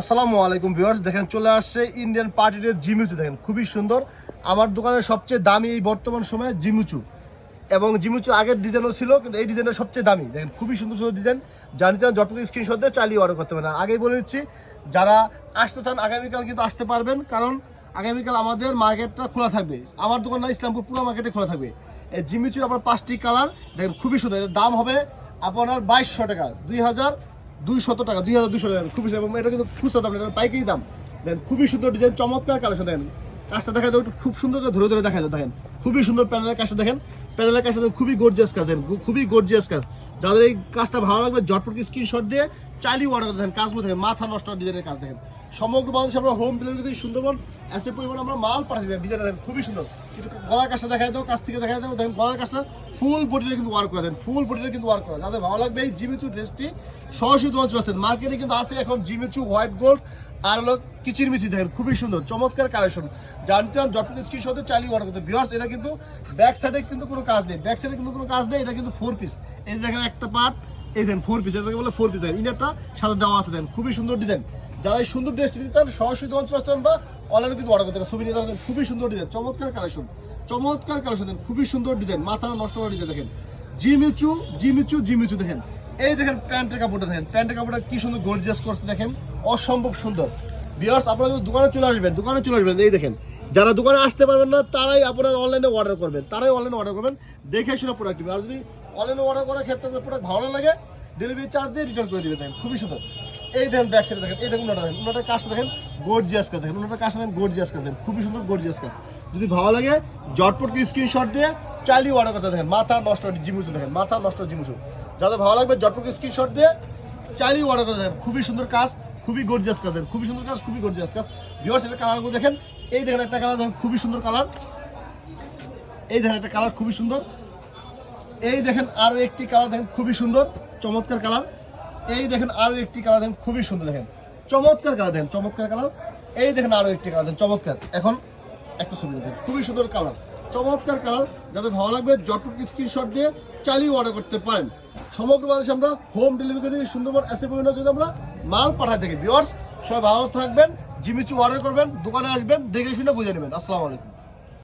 আসসালামু আলাইকুম ভিউয়ার্স, দেখেন চলে আসছে ইন্ডিয়ান পার্টির জিমিচু। দেখেন খুবই সুন্দর। আমার দোকানের সবচেয়ে দামি এই বর্তমান সময়ে জিমিচু, এবং জিমিচু আগের ডিজাইনও ছিল, কিন্তু এই ডিজাইনটা সবচেয়ে দামি। দেখেন খুবই সুন্দর সুন্দর ডিজাইন। জানি চান জটপট স্ক্রিনশট দিয়ে চালিয়ে অর্ডার করতে পারেন। আগেই বলে দিচ্ছি, যারা আসতে চান আগামীকাল কিন্তু আসতে পারবেন, কারণ আগামীকাল আমাদের মার্কেটটা খোলা থাকবে। আমার দোকান না, ইসলামপুর পুরো মার্কেটে খোলা থাকবে। এই জিমিচুর আপনার 5টি কালার দেখেন, খুবই সুন্দর। এর দাম হবে আপনার 2200 টাকা, 2200 টাকা, 2200 টাকা। খুবই সুন্দর। এবং এটা কিন্তু খুচরা দাম, এটা পাইকারি দাম। দেখেন খুবই সুন্দর ডিজাইন, চমৎকার কালেকশন। দেখেন কাজটা দেখা যায়, খুব সুন্দর করে ধরে ধরে দেখা যায়। দেখেন খুবই সুন্দর প্যানেলের কাজটা। দেখেন প্যানেলের কাজটা খুবই গর্জিয়াস কাজ। দেখেন খুবই গর্জিয়াস কাজ। যাদের এই কাজটা ভালো লাগবে ঝটপট স্ক্রিনশট দিয়ে চাইলেই অর্ডার করতে। দেখেন কাজগুলো দেখেন, মাথা নষ্ট ডিজাইনের কাজ। দেখেন সমগ্র বাংলাদেশে আমরা হোম ডেলিভারি থেকে সুন্দরবন এসে পরিমাণ আমরা মাল পাঠাই। দেখেন ডিজাইনটা দেখেন খুবই সুন্দর। কিন্তু গলার কাজটা দেখাই দাও, কাছ থেকে দেখাই দাও। দেখেন গলার কাজটা ফুল বডিটা কিন্তু ওয়ার্ক করে। দেন ফুল বডিটা কিন্তু ওয়ার্ক করে। যাদের ভালো লাগবে এই জিমিচু ড্রেসটি সরাসরি দোকান চলে আসতেন। মার্কেটে কিন্তু আছে এখন জিমিচু হোয়াইট গোল্ড আর হলো কিচিরমিচি। দেখেন খুবই সুন্দর চমৎকার কালেকশন। জানতে চান জটপট স্ক্রিনশটে চালিয়ে অর্ডার করতে। ভিউয়ার্স, এটা কিন্তু ব্যাক সাইডে কিন্তু কোনো কাজ নেই, ব্যাক সাইডে কিন্তু কোনো কাজ নেই। এটা কিন্তু 4 পিস। এই যে দেখেন একটা পার্ট, এই দেখেন 4 পিস, এটাকে বলে 4 পিস। দেখেন ইনারটা সাথে দেওয়া আছে। দেখেন খুবই সুন্দর ডিজাইন। যারা এই সুন্দর ড্রেসটি নিতে চান সরাসরি দোকান চলে আসতেন বা অনলাইনে কিন্তু অর্ডার করতে পারেন। ছবি নিয়ে রাখেন, খুবই সুন্দর ডিজাইন, চমৎকার কালেকশন, চমৎকার কালেকশন। দেখেন খুবই সুন্দর ডিজাইন, মাথা নষ্ট করা ডিজাইন। দেখেন জিমিচু জিমিচু জিমিচু। দেখেন এই দেখেন প্যান্টের কাপড়টা, দেখেন প্যান্টের কাপড়টা কি সুন্দর গর্জিয়াস করছে। দেখেন অসম্ভব সুন্দর। ভিউয়ার্স, আপনারা যদি দোকানে চলে আসবেন, দোকানে চলে আসবেন। এই দেখেন যারা দোকানে আসতে পারবেন না তারাই আপনার অনলাইনে অর্ডার করবেন, দেখে শুনে প্রোডাক্ট নেবেন। আর যদি অনলাইনে অর্ডার করার ক্ষেত্রে প্রোডাক্ট ভালো লাগে, ডেলিভারি চার্জ দিয়ে রিটার্ন করে দিবেন। দেখেন খুবই সুন্দর। এই দেখেন ব্যাক সাইডে দেখেন, এই দেখুন ওনাটা দেখেন, ওনাটার কাজটা দেখেন গর্জিয়াস কাজ। দেখেন ওনাটার কাজটা দেখেন গর্জিয়াস কাজ। দেখেন খুবই সুন্দর গর্জিয়াস কাজ। যদি ভালো লাগে ঝটপট স্ক্রিনশট দিয়ে চালিয়ে অর্ডার করতে। দেখেন মাথা নষ্ট জিমিচু। দেখেন মাথা নষ্ট জিমিচু। যাদের ভালো লাগবে ঝটপট স্ক্রিনশট দিয়ে চালিয়ে অর্ডার করতে। দেখেন খুবই সুন্দর কাজ, খুবই গর্জিয়াস কাজ। দেখেন খুবই সুন্দর কাজ, খুবই গর্জিয়াস কাজ। ভিউয়ার্স, এটা কালারগুলো দেখেন। এই দেখেন একটা কালার, দেখেন খুবই সুন্দর কালার। এই দেখেন একটা কালার খুবই সুন্দর। এই দেখেন আরো একটি কালার, দেখেন খুবই সুন্দর চমৎকার কালার। এই দেখেন আরো একটি কালার, দেখেন খুবই সুন্দর। দেখেন চমৎকার কালার, দেখেন চমৎকার কালার। এই দেখেন আরো একটি কালার, দেখেন চমৎকার। এখন একটা ছবি দেখেন, খুবই সুন্দর কালার, চমৎকার কালার। যাদের ভালো লাগবে ঝটপট স্ক্রিনশট দিয়ে চালিয়ে অর্ডার করতে পারেন। সমগ্র বাংলাদেশে আমরা হোম ডেলিভারি থেকে সুন্দরবন এসে পরিমাণ যদি আমরা মাল পাঠাই থাকি। ভিউয়ার্স, সবাই ভালো থাকবেন। জিমিচু অর্ডার করবেন, দোকানে আসবেন, দেখে শুনে বুঝে নেবেন। আসসালামু আলাইকুম।